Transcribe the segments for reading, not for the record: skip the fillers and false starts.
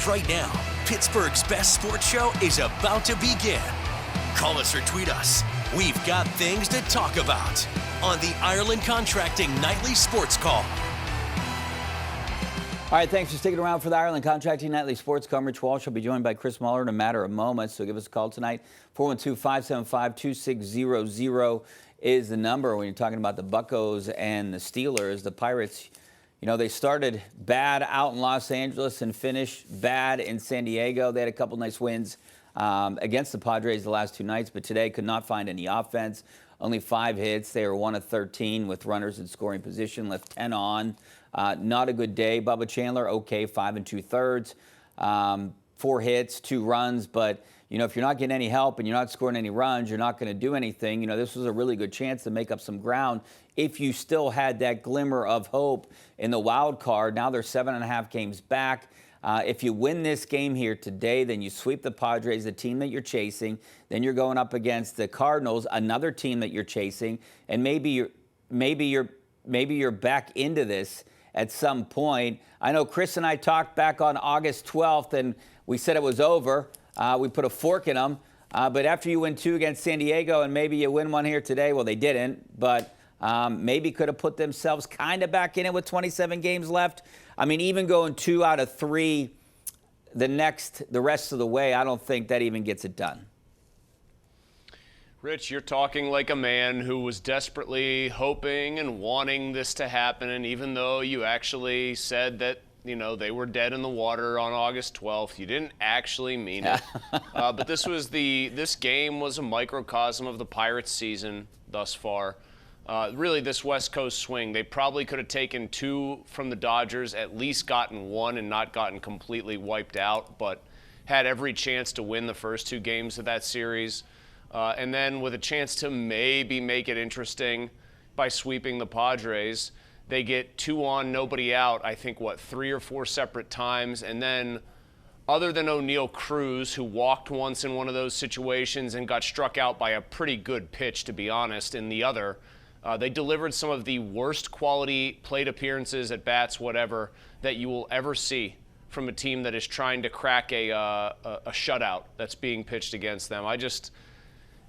Right now, Pittsburgh's best sports show is about to begin. Call us or tweet us. We've got things to talk about on the Ireland Contracting Nightly Sports Call. All right, thanks for sticking around for the Ireland Contracting Nightly Sports Call. Rich Walsh will be joined by Chris Mueller in a matter of moments, so give us a call tonight. 412-575-2600 is the number. When you're talking about the Buccos and the Steelers, the Pirates, you know, they started bad out in Los Angeles and finished bad in San Diego. They had a couple nice wins against the Padres the last two nights, but today could not find any offense. Only 5 hits. They were 1 of 13 with runners in scoring position, left 10 on. Not a good day. Bubba Chandler, okay, 5 2/3. 4 hits, 2 runs, but you know, if you're not getting any help and you're not scoring any runs, you're not going to do anything. You know, this was a really good chance to make up some ground if you still had that glimmer of hope in the wild card. Now they're 7.5 games back. If you win this game here today, then you sweep the Padres, the team that you're chasing. Then you're going up against the Cardinals, another team that you're chasing, and maybe you're back into this at some point. I know Chris and I talked back on August 12th, and we said it was over. We put a fork in them. But after you win 2 against San Diego and maybe you win 1 here today, well, they didn't, but maybe could have put themselves kind of back in it with 27 games left. I mean, even going 2 out of 3 the rest of the way, I don't think that even gets it done. Rich, you're talking like a man who was desperately hoping and wanting this to happen, and even though you actually said that, you know, they were dead in the water on August 12th, you didn't actually mean it. But this game was a microcosm of the Pirates' season thus far. Really, this West Coast swing, they probably could have taken 2 from the Dodgers, at least gotten 1 and not gotten completely wiped out, but had every chance to win the first 2 games of that series. And then with a chance to maybe make it interesting by sweeping the Padres, they get 2 on, nobody out, I think, 3 or 4 separate times. And then other than O'Neal Cruz, who walked once in one of those situations and got struck out by a pretty good pitch, to be honest, in the other, they delivered some of the worst quality plate appearances, at bats, whatever, that you will ever see from a team that is trying to crack a shutout that's being pitched against them.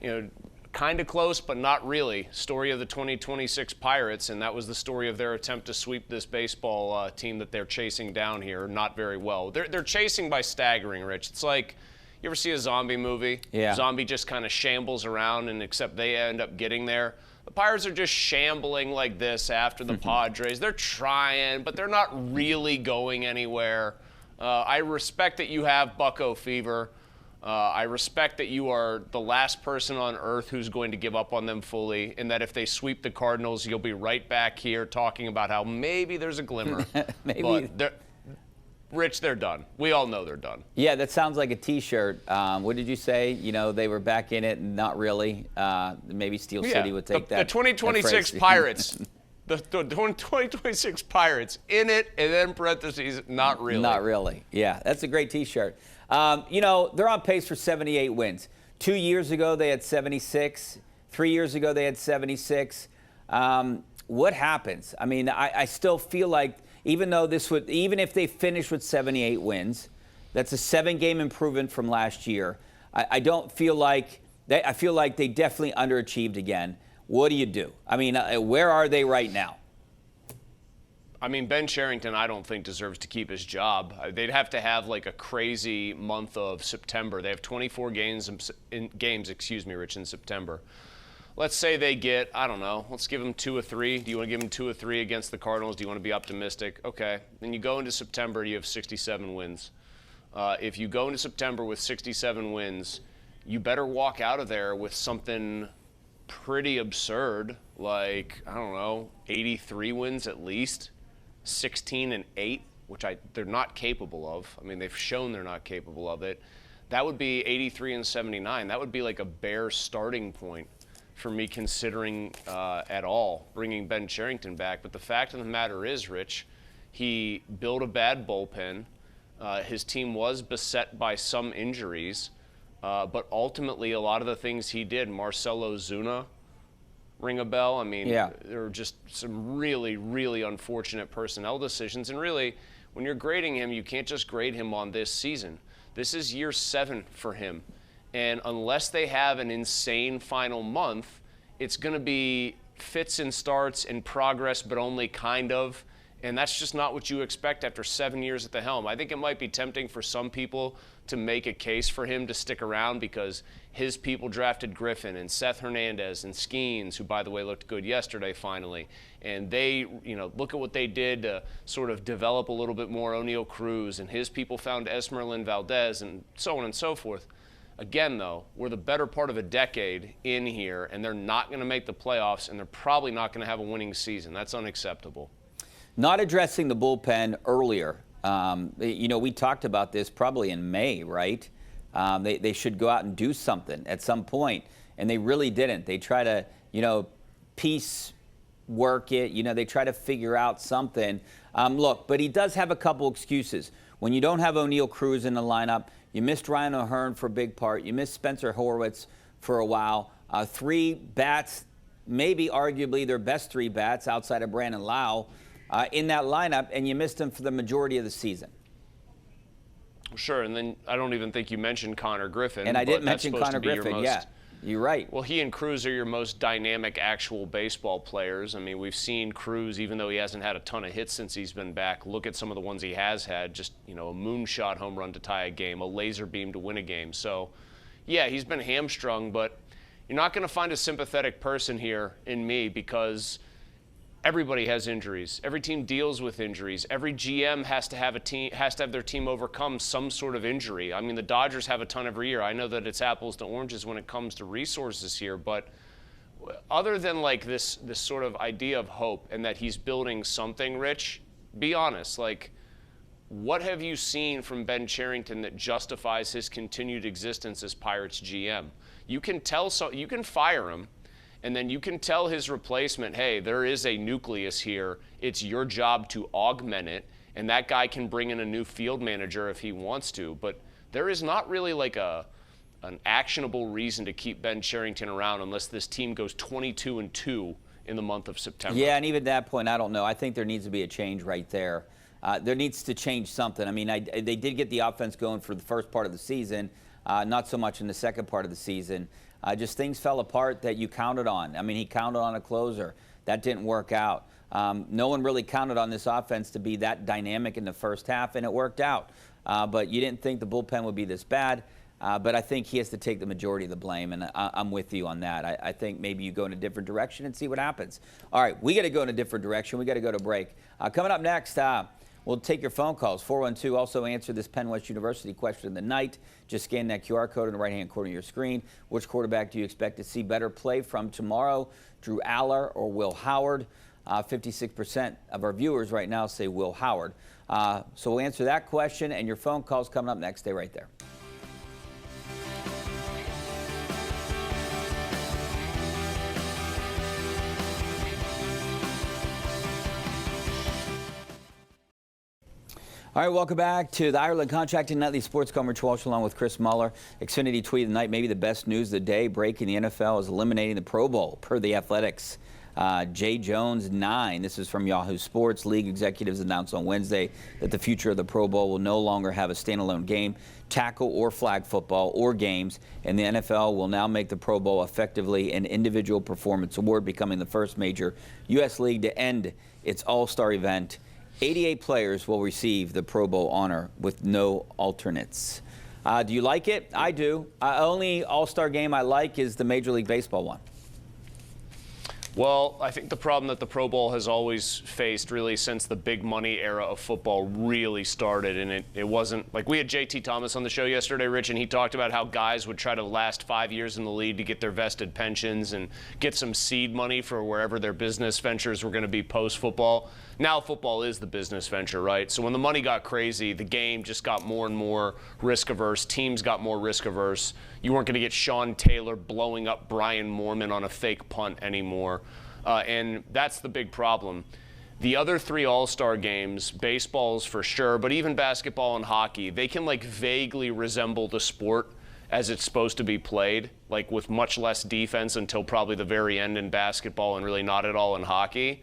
You know, kind of close, but not really. Story of the 2026 Pirates, and that was the story of their attempt to sweep this baseball team that they're chasing down here not very well. They're chasing by staggering, Rich. It's like, you ever see a zombie movie? Yeah. Zombie just kind of shambles around, and except they end up getting there. The Pirates are just shambling like this after the Padres. They're trying, but they're not really going anywhere. I respect that you have Bucco fever. I respect that you are the last person on earth who's going to give up on them fully, and that if they sweep the Cardinals, you'll be right back here talking about how maybe there's a glimmer. Maybe. But Rich, they're done. We all know they're done. Yeah, that sounds like a T-shirt. What did you say? You know, they were back in it, and not really. Maybe Steel City would take that. The 2026 Pirates. The 2026 Pirates in it, and then parentheses, not really. Not really. Yeah, that's a great T-shirt. You know, they're on pace for 78 wins. 2 years ago, they had 76. 3 years ago, they had 76. What happens? I mean, I still feel like even if they finish with 78 wins, that's a 7-game improvement from last year. I don't feel like I feel like they definitely underachieved again. What do you do? I mean, where are they right now? I mean, Ben Cherington, I don't think deserves to keep his job. They'd have to have like a crazy month of September. They have 24 games, Rich, in September. Let's say they get, I don't know, let's give them 2 or 3. Do you want to give them 2 or 3 against the Cardinals? Do you want to be optimistic? Okay. Then you go into September, you have 67 wins. If you go into September with 67 wins, you better walk out of there with something pretty absurd, like, I don't know, 83 wins at least. 16-8, which they're not capable of. I mean, they've shown they're not capable of it. That would be 83-79. That would be like a bare starting point for me, considering at all bringing Ben Cherington back. But the fact of the matter is, Rich, he built a bad bullpen. His team was beset by some injuries, but ultimately a lot of the things he did, Marcelo Zuna, ring a bell? I mean, yeah. There were just some really, really unfortunate personnel decisions. And really, when you're grading him, you can't just grade him on this season. This is year 7 for him. And unless they have an insane final month, it's going to be fits and starts and progress, but only kind of. And that's just not what you expect after 7 years at the helm. I think it might be tempting for some people to make a case for him to stick around because his people drafted Griffin and Seth Hernandez and Skeens, who, by the way, looked good yesterday finally. And they, look at what they did to sort of develop a little bit more O'Neal Cruz, and his people found Esmeralyn Valdez and so on and so forth. Again, though, we're the better part of a decade in here, and they're not going to make the playoffs, and they're probably not going to have a winning season. That's unacceptable. Not addressing the bullpen earlier. We talked about this probably in May, right? They should go out and do something at some point, and they really didn't. They try to, piece work it. They try to figure out something. Look, but he does have a couple excuses. When you don't have O'Neal Cruz in the lineup, you missed Ryan O'Hearn for a big part. You missed Spencer Horwitz for a while. 3 bats, maybe arguably their best 3 bats outside of Brandon Lau, in that lineup, and you missed him for the majority of the season. Sure, and then I don't even think you mentioned Connor Griffin. And I didn't mention Connor Griffin, yeah. You're right. Well, he and Cruz are your most dynamic actual baseball players. I mean, we've seen Cruz, even though he hasn't had a ton of hits since he's been back, look at some of the ones he has had, just, a moonshot home run to tie a game, a laser beam to win a game. So, yeah, he's been hamstrung, but you're not going to find a sympathetic person here in me because everybody has injuries. Every team deals with injuries. Every GM has to have their team overcome some sort of injury. I mean, the Dodgers have a ton every year. I know that it's apples to oranges when it comes to resources here, but other than like this sort of idea of hope and that he's building something, Rich, be honest. Like, what have you seen from Ben Cherington that justifies his continued existence as Pirates GM? You can fire him. And then you can tell his replacement, hey, there is a nucleus here. It's your job to augment it. And that guy can bring in a new field manager if he wants to. But there is not really like an actionable reason to keep Ben Cherington around unless this team goes 22-2 in the month of September. Yeah, and even at that point, I don't know. I think there needs to be a change right there. There needs to change something. I mean, they did get the offense going for the first part of the season, not so much in the second part of the season. Just things fell apart that you counted on. I mean, he counted on a closer. That didn't work out. No one really counted on this offense to be that dynamic in the first half, and it worked out. But you didn't think the bullpen would be this bad. But I think he has to take the majority of the blame, and I'm with you on that. I think maybe you go in a different direction and see what happens. All right, we got to go in a different direction. We got to go to break. Coming up next, we'll take your phone calls. 412, also answer this Penn West University question of the night. Just scan that QR code in the right-hand corner of your screen. Which quarterback do you expect to see better play from tomorrow, Drew Aller or Will Howard? 56% of our viewers right now say Will Howard. So we'll answer that question, and your phone calls coming up next. Stay right there. All right, welcome back to the Ireland Contracting Nightly Sports Call. Rich Walsh along with Chris Mueller. Xfinity tweet of the night, maybe the best news of the day. Breaking the NFL is eliminating the Pro Bowl, per the Athletics. Jay Jones, 9. This is from Yahoo Sports. League executives announced on Wednesday that the future of the Pro Bowl will no longer have a standalone game, tackle or flag football or games, and the NFL will now make the Pro Bowl effectively an individual performance award, becoming the first major U.S. league to end its all-star event. 88 players will receive the Pro Bowl honor with no alternates. Do you like it? I do. Only all-star game I like is the Major League Baseball one. Well, I think the problem that the Pro Bowl has always faced really since the big money era of football really started, and it wasn't like we had JT Thomas on the show yesterday, Rich, and he talked about how guys would try to last 5 years in the league to get their vested pensions and get some seed money for wherever their business ventures were going to be post-football. Now football is the business venture, right? So when the money got crazy, the game just got more and more risk-averse. Teams got more risk-averse. You weren't going to get Sean Taylor blowing up Brian Moorman on a fake punt anymore. And that's the big problem. The other 3 all-star games, baseball's for sure, but even basketball and hockey, they can like vaguely resemble the sport as it's supposed to be played, like with much less defense until probably the very end in basketball and really not at all in hockey.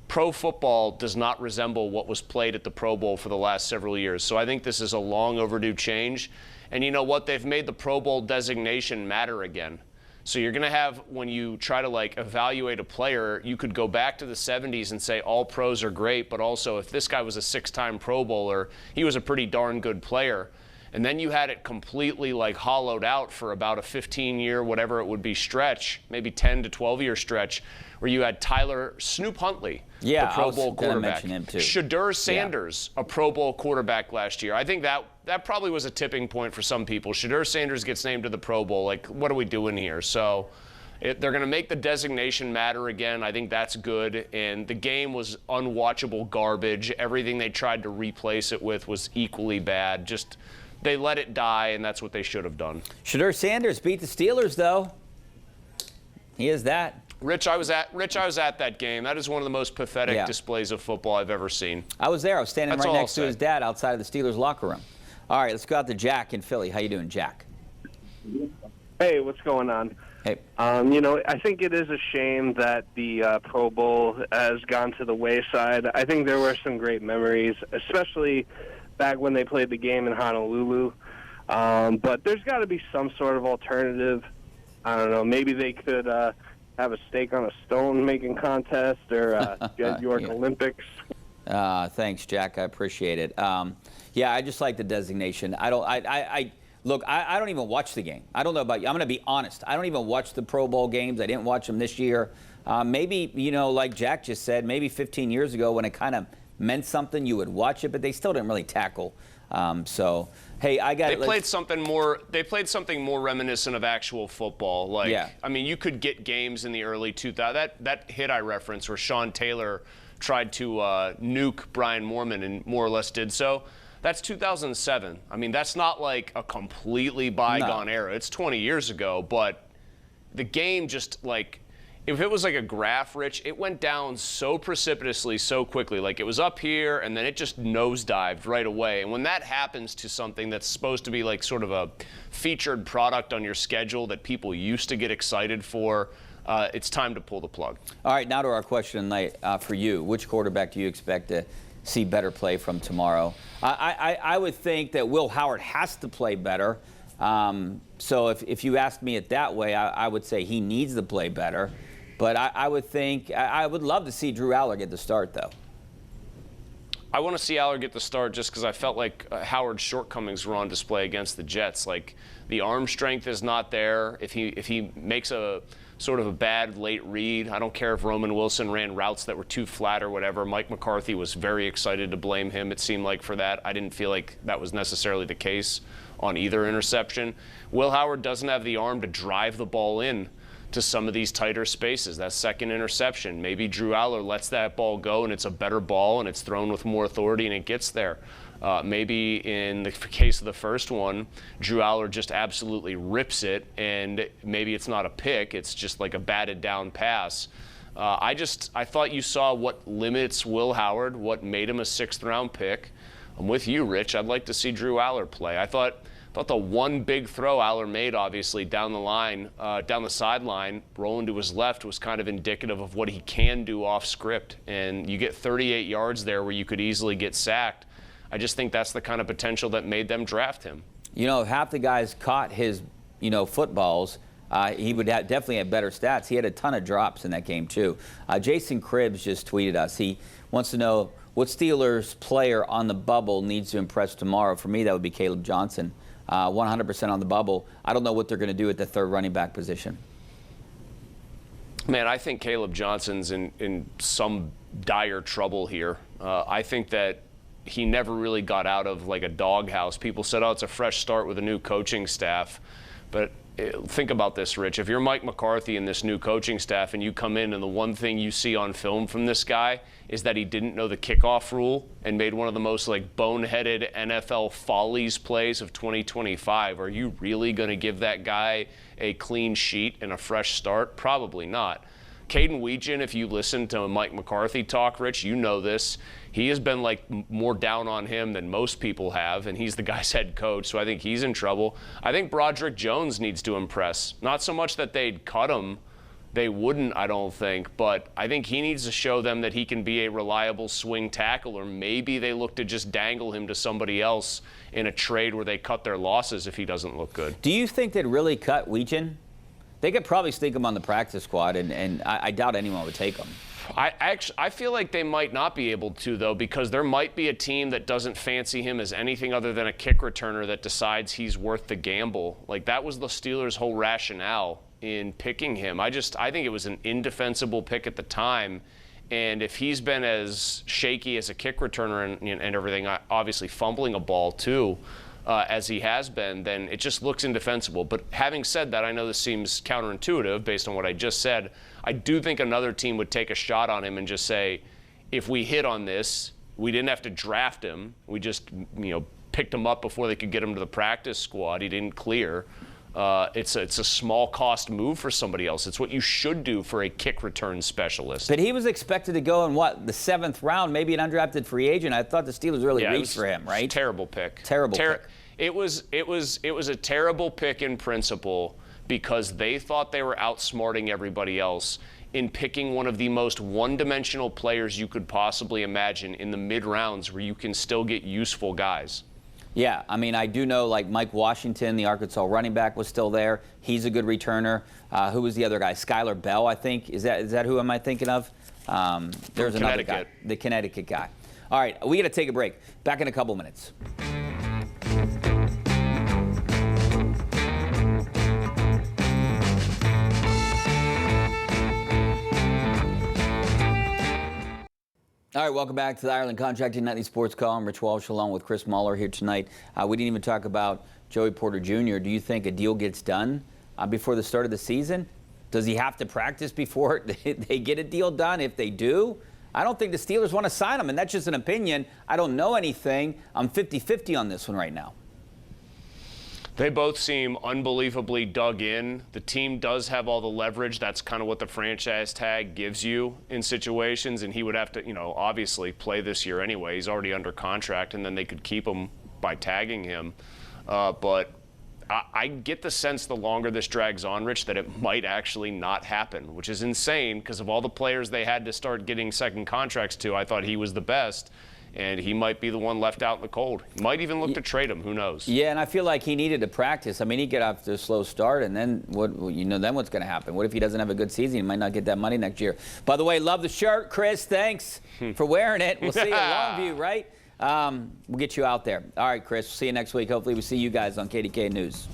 pro football does not resemble what was played at the Pro Bowl for the last several years. So I think this is a long overdue change. And you know what? They've made the Pro Bowl designation matter again. So you're going to have, when you try to like evaluate a player, you could go back to the 70s and say all pros are great, but also if this guy was a 6-time Pro Bowler, he was a pretty darn good player. And then you had it completely like hollowed out for about a 15-year, whatever it would be, stretch, maybe 10 to 12-year stretch, where you had Tyler Snoop Huntley, the Pro Bowl quarterback. Him too. Shedeur Sanders, a Pro Bowl quarterback last year. I think that probably was a tipping point for some people. Shedeur Sanders gets named to the Pro Bowl. Like, what are we doing here? So they're going to make the designation matter again. I think that's good. And the game was unwatchable garbage. Everything they tried to replace it with was equally bad. Just they let it die, and that's what they should have done. Shedeur Sanders beat the Steelers, though. He is that. Rich, I was at that game. That is one of the most pathetic displays of football I've ever seen. I was there. I was standing right next to his dad outside of the Steelers locker room. All right, let's go out to Jack in Philly. How you doing, Jack? Hey, what's going on? Hey. I think it is a shame that the Pro Bowl has gone to the wayside. I think there were some great memories, especially back when they played the game in Honolulu. But there's got to be some sort of alternative. I don't know. Maybe they could have a stake on a stone making contest or New York Olympics. Thanks, Jack. I appreciate it. I just like the designation. Look, I don't even watch the game. I don't know about you. I'm going to be honest. I don't even watch the Pro Bowl games. I didn't watch them this year. Maybe, like Jack just said, maybe 15 years ago when it kind of meant something, you would watch it, but they still didn't really tackle. Hey, They played something more reminiscent of actual football. I mean, you could get games in the early 2000s. That hit I referenced where Sean Taylor tried to nuke Brian Moorman and more or less did so. That's 2007. I mean, that's not like a completely bygone era. It's 20 years ago, but the game just like, if it was like a graph, Rich, it went down so precipitously, so quickly. Like it was up here and then it just nosedived right away. And when that happens to something that's supposed to be like sort of a featured product on your schedule that people used to get excited for, it's time to pull the plug. All right, now to our question tonight for you. Which quarterback do you expect to see better play from tomorrow? I would think that Will Howard has to play better. So if you ask me it that way, I would say he needs to play better. But I would love to see Drew Aller get the start, though. I want to see Aller get the start just because I felt like Howard's shortcomings were on display against the Jets. Like the arm strength is not there. If he makes a sort of a bad late read, I don't care if Roman Wilson ran routes that were too flat or whatever. Mike McCarthy was very excited to blame him, it seemed like, for that. I didn't feel like that was necessarily the case on either interception. Will Howard doesn't have the arm to drive the ball in to some of these tighter spaces. That second interception, maybe Drew Aller lets that ball go and it's a better ball and it's thrown with more authority and it gets there. Maybe in the case of the first one, Drew Aller just absolutely rips it and maybe it's not a pick, it's just like a batted down pass. I thought you saw what limits Will Howard, what made him a 6th-round pick. I'm with you, Rich. I'd like to see Drew Aller play. I thought the one big throw Aller made, obviously, down the line, down the sideline, rolling to his left, was kind of indicative of what he can do off script. And you get 38 yards there where you could easily get sacked. I just think that's the kind of potential that made them draft him. Half the guys caught his, footballs. He would definitely have better stats. He had a ton of drops in that game, too. Jason Cribbs just tweeted us. He wants to know what Steelers player on the bubble needs to impress tomorrow. For me, that would be Caleb Johnson. 100% on the bubble. I don't know what they're going to do at the third running back position. Man, I think Caleb Johnson's in some dire trouble here. I think that he never really got out of like a doghouse. People said, it's a fresh start with a new coaching staff. But think about this, Rich. If you're Mike McCarthy and this new coaching staff and you come in and the one thing you see on film from this guy is that he didn't know the kickoff rule and made one of the most like boneheaded NFL follies plays of 2025, are you really going to give that guy a clean sheet and a fresh start? Probably not. Caden Weegan, if you listen to Mike McCarthy talk, Rich, you know this. He has been like more down on him than most people have, and he's the guy's head coach, so I think he's in trouble. I think Broderick Jones needs to impress. Not so much that they'd cut him they wouldn't, I don't think. But I think he needs to show them that he can be a reliable swing tackle, or maybe they look to just dangle him to somebody else in a trade where they cut their losses if he doesn't look good. Do you think they'd really cut Weechen? They could probably sneak him on the practice squad, and I doubt anyone would take him. I feel like they might not be able to, though, because there might be a team that doesn't fancy him as anything other than a kick returner that decides he's worth the gamble. Like, that was the Steelers' whole rationale in picking him. I think it was an indefensible pick at the time. And if he's been as shaky as a kick returner and everything, obviously fumbling a ball too, as he has been, then it just looks indefensible. But having said that, I know this seems counterintuitive based on what I just said. I do think another team would take a shot on him and just say, if we hit on this, we didn't have to draft him. We just, picked him up before they could get him to the practice squad. He didn't clear. It's a small cost move for somebody else. It's what you should do for a kick return specialist. But he was expected to go in the 7th round, maybe an undrafted free agent. I thought the Steelers really reached for him, right? Terrible pick. Terrible pick. It was a terrible pick in principle because they thought they were outsmarting everybody else in picking one of the most one-dimensional players you could possibly imagine in the mid-rounds where you can still get useful guys. Yeah, I mean, I do know, like, Mike Washington, the Arkansas running back, was still there. He's a good returner. Who was the other guy? Skylar Bell, I think. Is that who am I thinking of? There's another guy, the Connecticut guy. All right, we got to take a break. Back in a couple minutes. All right, welcome back to the Ireland Contracting Nightly Sports Call. I'm Rich Walsh along with Chris Mueller here tonight. We didn't even talk about Joey Porter Jr. Do you think a deal gets done before the start of the season? Does he have to practice before they get a deal done? If they do, I don't think the Steelers want to sign him, and that's just an opinion. I don't know anything. I'm 50-50 on this one right now. They both seem unbelievably dug in. The team does have all the leverage. That's kind of what the franchise tag gives you in situations, and he would have to, obviously play this year anyway. He's already under contract, and then they could keep him by tagging him. But I get the sense the longer this drags on, Rich, that it might actually not happen, which is insane because of all the players they had to start getting second contracts to. I thought he was the best. And he might be the one left out in the cold. Might even look to trade him. Who knows? Yeah, and I feel like he needed to practice. I mean, he get off to a slow start, and then then what's going to happen? What if he doesn't have a good season? He might not get that money next year. By the way, love the shirt, Chris. Thanks for wearing it. We'll see you at Longview, right? We'll get you out there. All right, Chris. We'll see you next week. Hopefully, we see you guys on KDKA News.